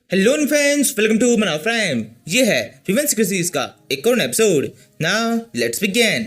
Hello friends, welcome to मनाव prime. ये है रिवेंज सीरीज का एक और एपिसोड। Now let's begin.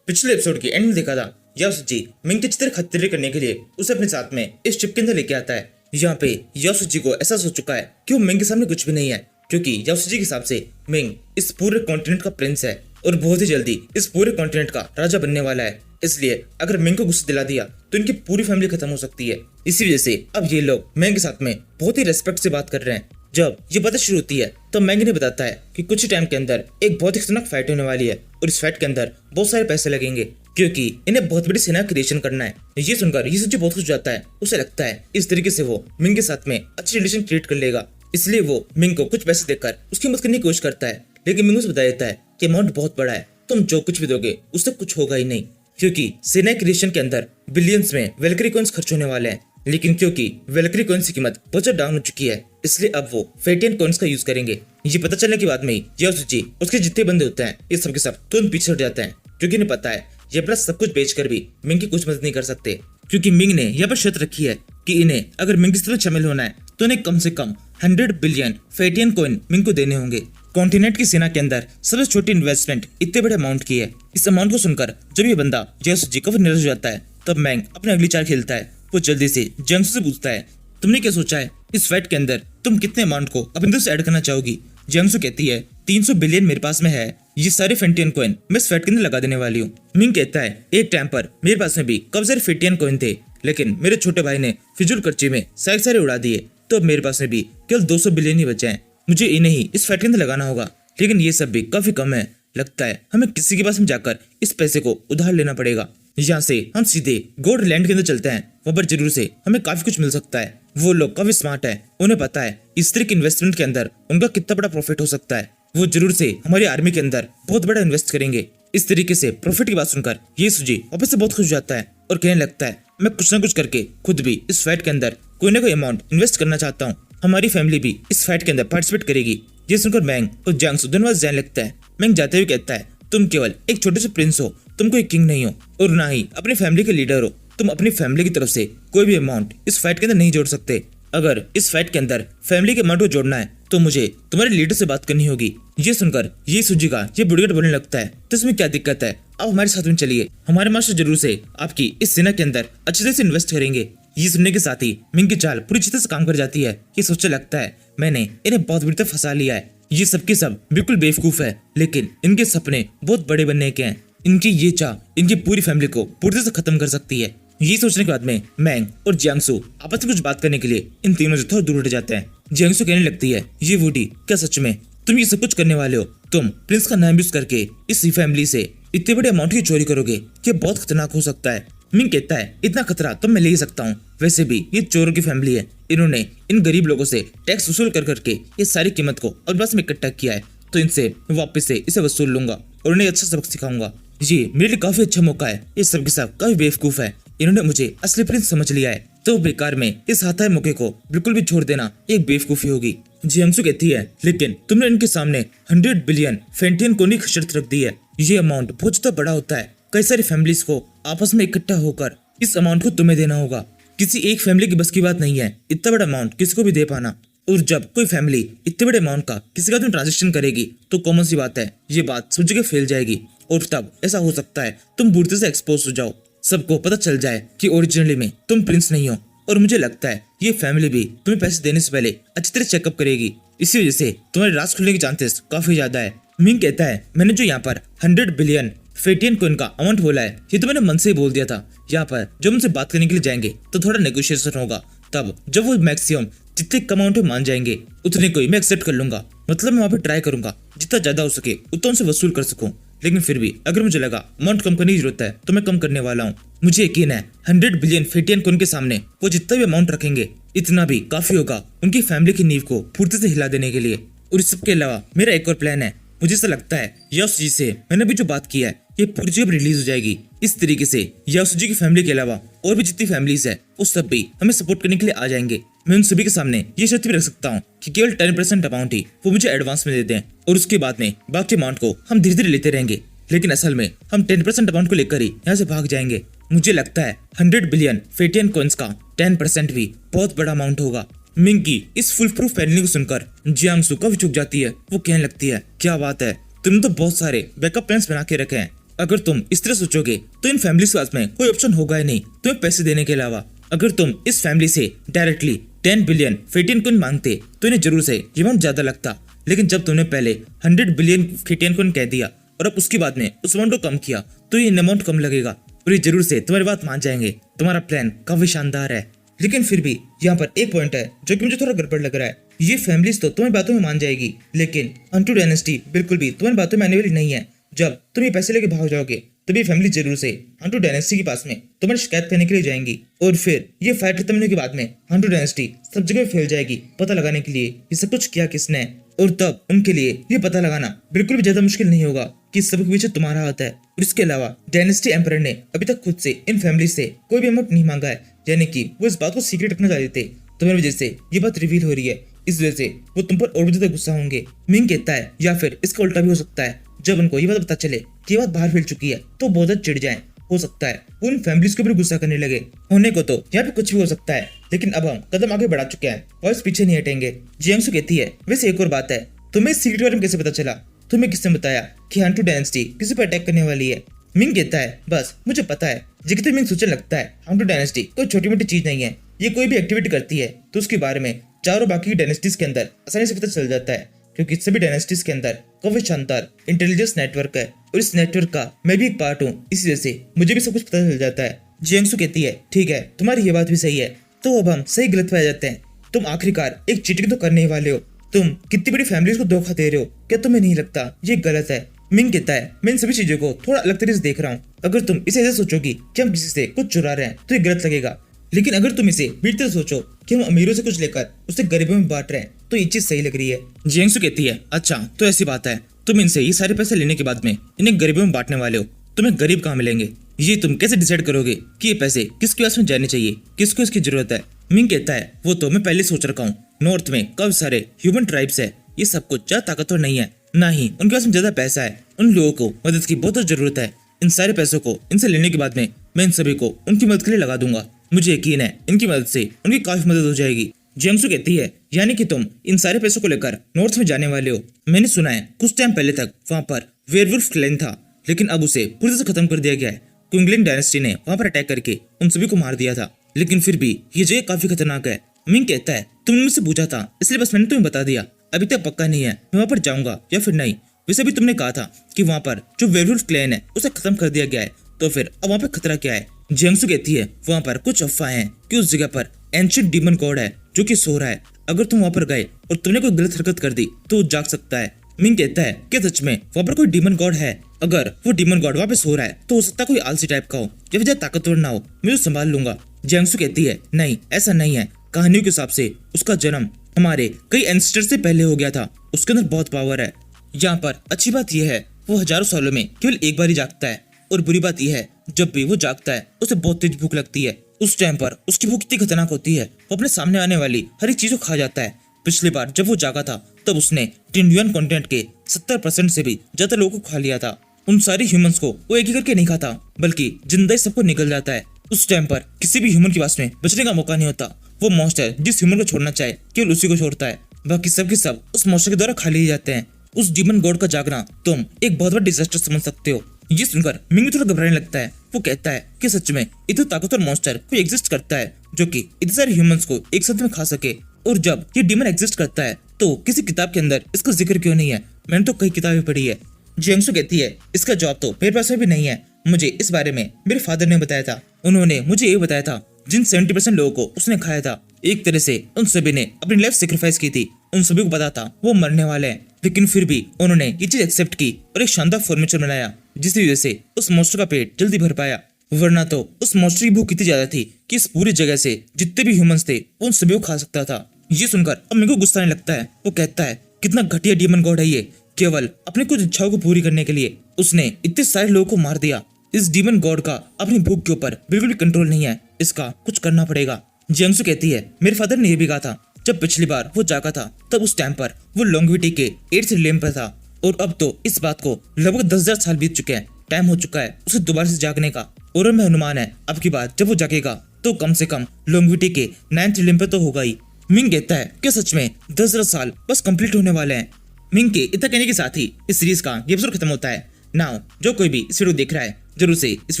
पिछले एपिसोड के एंड में देखा था यासुजी मिंग के चित्र खतरे करने के लिए उसे अपने साथ में इस चिप के अंदर लेके आता है। यहाँ पे यासुजी को एहसास हो चुका है कि वो मिंग के सामने कुछ भी नहीं है, क्योंकि यासुजी के हिसाब से मिंग इस पूरे कॉन्टिनेंट का प्रिंस है और बहुत ही जल्दी इस पूरे कॉन्टिनेंट का राजा बनने वाला है। इसलिए अगर मिंग को गुस्सा दिला दिया तो इनकी पूरी फैमिली खत्म हो सकती है। इसी वजह से अब ये लोग मिंग के साथ में बहुत ही रेस्पेक्ट से बात कर रहे हैं। जब ये बात शुरू होती है तो मैंग इन्हें बताता है कि कुछ ही टाइम के अंदर एक बहुत ही खतरनाक फाइट होने वाली है और इस फाइट के अंदर बहुत सारे पैसे लगेंगे, क्योंकि इन्हें बहुत बड़ी सेना क्रिएशन करना है। ये सुनकर ये सोची बहुत खुश हो जाता है। उसे लगता है इस तरीके से वो मिंग के साथ में अच्छी रिलेशन क्रिएट कर लेगा। इसलिए वो मिंग को कुछ पैसे देकर उसकी मदद करने की कोशिश करता है, लेकिन मिंग उसे बता देता है कि अमाउंट बहुत बड़ा है, तुम जो कुछ भी दोगे उससे कुछ होगा ही नहीं, क्योंकि सेना क्रिएशन के अंदर बिलियंस में वेलकरी कॉइन्स खर्च होने वाले हैं। लेकिन क्योंकि वेलकरी कॉइन्स की कीमत बहुत ज्यादा डाउन हो चुकी है, इसलिए अब वो फेटियन कॉइन्स का यूज करेंगे। ये पता चलने के बाद में यासुजी उसके जितने बंदे होते हैं ये सब के सब तुरंत पीछे हट जाते हैं, क्योंकि इन्हें पता है ये अपना सब कुछ बेचकर भी मिंग की कुछ मदद नहीं कर सकते। क्योंकि मिंग ने यहाँ पर शर्त रखी है कि इन्हें अगर मिंग की तरफ शामिल होना है तो इन्हें कम से कम 100 बिलियन फेटियन कॉइन मिंग को देने होंगे। कॉन्टिनेंट की सेना के अंदर सबसे छोटी इन्वेस्टमेंट इतने बड़े अमाउंट की है। इस अमाउंट को सुनकर जब ये बंदा यासुजी का निराश हो जाता है, तब मैंग अपनी अगली चाल खेलता है। वो जल्दी से जियांगसू से पूछता है, तुमने क्या सोचा है इस फाइट के अंदर तुम कितने अमाउंट को अपनी तरफ से ऐड करना चाहोगी? जियांगसू कहती है 300 बिलियन मेरे पास में है, ये सारे फेटियन कॉइन मैं इस फाइट के अंदर लगा देने वाली हूँ। मिंग कहता है एक टाइम पर मेरे पास में भी काफी सारे फेटियन कॉइन थे, लेकिन मेरे छोटे भाई ने फिजूल खर्ची में सारे उड़ा दिए, तो अब मेरे पास में भी केवल 200 बिलियन ही बचे हैं। मुझे इन्हें ही इस फाइट के अंदर लगाना होगा, लेकिन ये सब भी काफी कम है। लगता है हमें किसी के पास में जाकर इस पैसे को उधार लेना पड़ेगा। यहाँ से हम सीधे गोल्ड लैंड के अंदर चलते हैं, वहाँ पर जरूर से हमें काफी कुछ मिल सकता है। वो लोग काफी स्मार्ट है, उन्हें पता है इस तरह की इन्वेस्टमेंट के अंदर उनका कितना बड़ा प्रॉफिट हो सकता है। वो जरूर से हमारी आर्मी के अंदर बहुत बड़ा इन्वेस्ट करेंगे। इस तरीके से प्रॉफिट की बात सुनकर यासुजी वापस से बहुत खुश हो जाता है और कहने लगता है मैं कुछ ना कुछ करके खुद भी इस फाइट के अंदर कोई ना कोई अमाउंट इन्वेस्ट करना चाहता हूँ। हमारी फैमिली भी इस फाइट के अंदर पार्टिसिपेट करेगी। ये सुनकर मैंग और जियांगसू दोनों जाने लगता है। मैंग जाते हुए कहता है तुम केवल एक छोटे से प्रिंस हो, तुम कोई किंग नहीं हो और ना ही अपनी फैमिली के लीडर हो। तुम अपनी फैमिली की तरफ से कोई भी अमाउंट इस फाइट के अंदर नहीं जोड़ सकते। अगर इस फाइट के अंदर फैमिली के अमाउंट को जोड़ना है तो मुझे तुम्हारे लीडर से बात करनी होगी। ये सुनकर यासुजी का ये बुढ़िया बोलने लगता है, तो इसमें क्या दिक्कत है, आप हमारे साथ में चलिए, हमारे मास्टर जरूर से आपकी इस सेना के अंदर अच्छे तरह से इन्वेस्ट करेंगे। ये सुनने के साथ ही मिंग की चाल पूरी तरह से काम कर जाती है। ये सोचने लगता है मैंने इन्हें बहुत बुरी तरह फंसा लिया है। ये सबके सब बिल्कुल बेवकूफ है, लेकिन इनके सपने बहुत बड़े बनने के हैं। इनकी ये चाह इनकी पूरी फैमिली को पूरी तरह से खत्म कर सकती है। ये सोचने के बाद में मैंग और जियांगसू आपस में कुछ बात करने के लिए इन तीनों से थोड़ा दूर हट जाते हैं। जियांगसू कहने लगती है ये वुडी, क्या सच में तुम ये सब कुछ करने वाले हो? तुम प्रिंस का नाम यूज करके इस फैमिली से इतने बड़े अमाउंट की चोरी करोगे, ये बहुत खतरनाक हो सकता है। मिंग कहता है इतना खतरा तो मैं ले ही सकता हूँ, वैसे भी ये चोरों की फैमिली है, इन्होंने इन गरीब लोगों से टैक्स वसूल कर करके ये सारी कीमत को अपने पास में इकट्ठा किया है, तो इनसे मैं वापस से इसे वसूल लूंगा और उन्हें अच्छा सबक सिखाऊंगा। ये मेरे लिए काफी अच्छा मौका है। ये सब के सब काफी बेवकूफ है, इन्होंने मुझे असली प्रिंस समझ लिया है, तो बेकार में इस हाथाई मौके को बिल्कुल भी छोड़ देना एक बेवकूफी होगी। जियांगसू कहती है लेकिन तुमने इनके सामने 100 बिलियन फेटियन कॉइन की शर्त रख दी है। ये अमाउंट बहुत ज्यादा बड़ा होता है, कई सारी फैमिलीज को आपस में इकट्ठा होकर इस अमाउंट को तुम्हें देना होगा। किसी एक फैमिली की बस की बात नहीं है इतना बड़ा अमाउंट किसी को भी दे पाना, और जब कोई फैमिली इतने बड़े अमाउंट का किसी का तुम ट्रांजेक्शन करेगी तो कॉमन सी बात है ये बात सब जगह फैल जाएगी, और तब ऐसा हो सकता है तुम बुरी तरह से एक्सपोज हो जाओ, सबको पता चल जाए कि ओरिजिनली में तुम प्रिंस नहीं हो। और मुझे लगता है ये फैमिली भी तुम्हें पैसे देने से पहले अच्छी तरह चेकअप करेगी, इसी वजह से तुम्हारे राज खुलने के चांसेस काफी ज्यादा है। मिंग कहता है मैंने जो यहाँ पर 100 बिलियन फेटियन कॉइन का अमाउंट बोला है ये तो मैंने मन से ही बोल दिया था। यहाँ पर जब उनसे बात करने के लिए जाएंगे तो थोड़ा नेगोशिएशन होगा, तब जब वो मैक्सिमम जितने कम अमाउंट में मान जाएंगे उतने को ही मैं एक्सेप्ट कर लूंगा। मतलब मैं वहाँ पे ट्राई करूंगा जितना ज्यादा हो सके उतना उनसे वसूल कर सकूं, लेकिन फिर भी अगर मुझे लगा अमाउंट कम करने की जरूरत है तो मैं कम करने वाला हूँ। मुझे यकीन है 100 बिलियन फेटियन कॉइन के सामने वो जितना भी अमाउंट रखेंगे इतना भी काफी होगा उनकी फैमिली की नींव को पूरी से हिला देने के लिए। और इस सबके अलावा मेरा एक और प्लान है। मुझे ऐसा लगता है यासुजी से मैंने भी जो बात की है ये पूरी जगह रिलीज हो जाएगी। इस तरीके से यासुजी की फैमिली के अलावा और भी जितनी फैमिलीज है वो सब भी हमें सपोर्ट करने के लिए आ जाएंगे। मैं उन सभी के सामने ये शर्त भी रख सकता हूँ कि केवल 10% अमाउंट ही वो मुझे एडवांस में दे दें, और उसके बाद में बाकी अमाउंट को हम धीरे धीरे लेते रहेंगे। लेकिन असल में हम 10% अमाउंट को लेकर ही यहाँ से भाग जाएंगे। मुझे लगता है 100 बिलियन फेटियन कॉइन्स का 10% भी बहुत बड़ा अमाउंट होगा। मिंग की इस फुल प्रूफ फैमिली को सुनकर जियांगसू काफी चुक जाती है। वो कहने लगती है, क्या बात है, तुमने तो बहुत सारे बैकअप प्लान्स बना के रखे हैं। अगर तुम इस तरह सोचोगे तो इन फैमिली के पास में कोई ऑप्शन होगा ही नहीं तुम्हें पैसे देने के अलावा। अगर तुम इस फैमिली से डायरेक्टली 10 बिलियन फेटियन कॉइन मांगते तो इन्हें जरूर से ये अमाउंट ज्यादा लगता, लेकिन जब तुमने पहले 100 बिलियन फेटियन कॉइन कह दिया और अब उसके बाद में उस अमाउंट को कम किया तो ये अमाउंट कम लगेगा और ये जरूर से तुम्हारी बात मान जाएंगे। तुम्हारा प्लान काफी शानदार है, लेकिन फिर भी यहाँ पर एक पॉइंट है जो कि मुझे थोड़ा गड़बड़ लग रहा है। ये फैमिलीज तो तुम्हारी बातों में मान जाएगी, लेकिन हंटू डायनेस्टी बिल्कुल भी तुम्हारी बातों में आने वाली नहीं है। जब तुम ये पैसे लेके भाग जाओगे तब ये फैमिली जरूर से हंटू डायनेस्टी के पास में तुम्हारी शिकायत करने के लिए जाएंगी और फिर ये फाइट खत्म होने के बाद में हंटू डायनेस्टी सब जगह फैल जाएगी पता लगाने के लिए ये सब कुछ किया किसने है, और तब उनके लिए ये पता लगाना बिल्कुल भी ज्यादा मुश्किल नहीं होगा कि सब के पीछे तुम्हारा हाथ है। और इसके अलावा डायनेस्टी एम्परर ने अभी तक खुद से इन फैमिली से कोई भी अमाउंट नहीं मांगा है, यानी कि वो इस बात को सीक्रेट रखना चाहते थे। तुम्हारी वजह से ये बात रिवील हो रही है, इस वजह से वो तुम पर और भी ज्यादा गुस्सा होंगे। मिंग कहता है या फिर इसका उल्टा भी हो सकता है, जब उनको ये बात पता चले कि बात बाहर फैल चुकी है तो बहुत ज्यादा चिढ़ जाए। हो सकता है वो उन फैमिलीज के ऊपर गुस्सा करने लगे। होने को तो यहाँ पे कुछ भी हो सकता है, लेकिन अब हम कदम आगे बढ़ा चुके हैं और इस पीछे नहीं हटेंगे। जियांगसू कहती है, वैसे एक और बात है, तुम्हें इस सीक्रेट बारे में कैसे पता चला? तुम्हें किसने बताया कि हंटू डायनेस्टी किसी पर अटैक करने वाली है? मिंग कहता है, बस मुझे पता है। जितने मिंग सोचने लगता है हंटू डायनेस्टी कोई छोटी मोटी चीज नहीं है, ये कोई भी एक्टिविटी करती है तो उसके बारे में चारों बाकी डायनेस्टीज के अंदर आसानी से पता चल जाता है, क्योंकि सभी डायनेस्टीज के अंदर काफी शानदार इंटेलिजेंस नेटवर्क है और इस नेटवर्क का मैं भी एक पार्ट हूँ, इसी वजह से मुझे भी सब कुछ पता चल जाता है। जियांगसू कहती है, ठीक है तुम्हारी ये बात भी सही है, तो अब हम सही गलत पे आ जाते हैं। तुम आखिरकार एक चीटिंग तो करने ही वाले हो, तुम कितनी बड़ी फैमिलीज को धोखा दे रहे हो, क्या तुम्हें नहीं लगता ये गलत है? मिंग कहता है, मैं इन सभी चीजों को थोड़ा अलग तरीके से देख रहा हूँ। अगर तुम इसे ऐसे सोचोगी कि हम किसी से कुछ चुरा रहे हैं तो ये गलत लगेगा, लेकिन अगर तुम इसे बीटते सोचो कि हम अमीरों से कुछ लेकर उसे गरीबों में बांट रहे हैं तो ये चीज सही लग रही है। जियांगसू कहती है, अच्छा तो ऐसी बात है, तुम इनसे ये सारे पैसे लेने के बाद में इन्हें गरीबों में बांटने वाले हो, तुम्हें गरीब कहाँ मिलेंगे? ये तुम कैसे डिसाइड करोगे कि ये पैसे किसके पास में जाने चाहिए, किसको इसकी जरूरत है? मिंग कहता है, वो तो मैं पहले सोच रखा हूँ, नॉर्थ में काफी सारे ह्यूमन ट्राइब्स है, ये सब कुछ ज्यादा ताकतवर नहीं है, ना ही उनके पास में ज्यादा पैसा है, उन लोगों को मदद की बहुत जरूरत है। इन सारे पैसों को इनसे लेने के बाद में मैं इन सभी को उनकी मदद के लिए लगा दूंगा, मुझे यकीन है इनकी मदद से उनकी काफी मदद हो जाएगी। जियांगसू कहती है, यानी कि तुम इन सारे पैसों को लेकर नॉर्थ में जाने वाले हो? मैंने सुना है कुछ टाइम पहले तक वहाँ पर वेयरवुल्फ क्लैन था, लेकिन अब उसे पूरी तरह से खत्म कर दिया गया है। क्विंगलिंग डायनेस्टी ने वहाँ पर अटैक करके उन सभी को मार दिया था, लेकिन फिर भी ये जगह काफी खतरनाक है। मिंग कहता है, तुमने मुझसे पूछा था इसलिए बस मैंने तुम्हें बता दिया, अभी तक पक्का नहीं है मैं वहाँ पर जाऊंगा या फिर नहीं। वैसे भी तुमने कहा था कि वहाँ पर जो वेयरवुल्फ क्लैन है उसे खत्म कर दिया गया है, तो फिर अब वहाँ पे खतरा क्या है? जियांगसू कहती है, वहाँ पर कुछ अफवाहें हैं कि उस जगह पर एंशिएंट डीमन गॉड है जो कि सो रहा है, अगर तुम वहाँ पर गए और तुमने कोई गलत हरकत कर दी तो वो जाग सकता है। मिंग कहता है, क्या सच में वहाँ पर कोई डीमन गॉड है? अगर वो डीमन गॉड वहाँ पे सो रहा है तो हो सकता है कोई आलसी टाइप का हो या फिर ज्यादा ताकतवर ना हो, मैं उसे संभाल लूंगा। जियांगसू कहती है, नहीं ऐसा नहीं है, कहानियों के हिसाब से उसका जन्म हमारे कई एंसेस्टर से पहले हो गया था, उसके अंदर बहुत पावर है। यहाँ पर अच्छी बात यह है वो हजारों सालों में केवल एक बार ही जागता है, और बुरी बात यह है जब भी वो जागता है उसे बहुत तेज भूख लगती है। उस टाइम पर उसकी भूख इतनी खतरनाक होती है वो अपने सामने आने वाली हर एक चीज को खा जाता है। पिछली बार जब वो जागा था तब उसने टिंडुआन कॉन्टिनेंट के 70% से भी ज्यादा लोगों को खा लिया था। उन सारी ह्यूमंस को वो एक ही करके नहीं खाता, बल्कि जिंदा ही सबको निकल जाता है। उस टाइम पर किसी भी ह्यूमन के पास में बचने का मौका नहीं होता, वो मॉन्स्टर जिस ह्यूमन को छोड़ना चाहे केवल उसी को छोड़ता है, बाकी सब के सब उस मॉन्स्टर के द्वारा खा लिए जाते हैं। उस डीमन गॉड का जागना तुम एक बहुत बड़ा डिजास्टर समझ सकते हो। ये सुनकर मिंग थोड़ा घबराने लगता है। वो कहता है कि सच में इतना ताकतवर मॉन्स्टर कोई एग्जिस्ट करता है जो कि इतने सारे ह्यूमंस को एक साथ में खा सके, और जब ये डीमन एग्जिस्ट करता है तो किसी किताब के अंदर इसका जिक्र क्यों नहीं है? मैंने तो कई किताबें पढ़ी है। जियांगसू कहती है, इसका जवाब तो मेरे पास में भी नहीं है, मुझे इस बारे में मेरे फादर ने बताया था, उन्होंने मुझे ये बताया था जिन 70% लोगों को उसने खाया था एक तरह से उन सभी ने अपनी लाइफ सेक्रीफाइस की थी, उन सभी को पता था वो मरने वाले हैं, लेकिन फिर भी उन्होंने ये चीज एक्सेप्ट की और एक शानदार फर्नीचर बनाया जिसकी वजह से उस मॉन्स्टर का पेट जल्दी भर पाया, वरना तो उस मॉन्स्टर की भूख इतनी ज्यादा थी कि इस पूरी जगह से जितने भी ह्यूमंस थे उन सभी को खा सकता था। ये सुनकर अब मेरे को गुस्सा आने लगता है। वो कहता है, कितना घटिया डीमन गॉड है ये, केवल अपनी कुछ इच्छाओं को पूरी करने के लिए उसने इतने सारे लोगों को मार दिया। इस डीमन गॉड का अपनी भूख के ऊपर बिल्कुल भी कंट्रोल नहीं है, इसका कुछ करना पड़ेगा। जियांगसू कहती है, मेरे फादर ने यह भी कहा था जब पिछली बार वो जागा था तब उस टाइम पर वो लॉन्गविटी के 8th रिलेम पर था, और अब तो इस बात को लगभग 10,000 साल बीत चुके हैं। टाइम हो चुका है उसे दोबारा से जागने का, और मैं अनुमान है अब की बार जब वो जागेगा तो कम से कम लॉन्गविटी के 9th रिलेम पर तो होगा ही। मिंग कहता है कि सच में 10,000 साल बस कंप्लीट होने वाले हैं। मिंग के इतना कहने के साथ ही इस सीरीज का ये एपिसोड खत्म होता है। नाउ जो कोई भी इस वीडियो देख रहा है जरूर से इस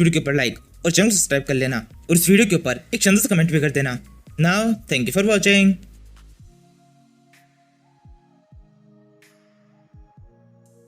वीडियो के ऊपर लाइक और चैनल सब्सक्राइब कर लेना और इस वीडियो के ऊपर एक शानदार कमेंट भी कर देना। Now thank you for watching.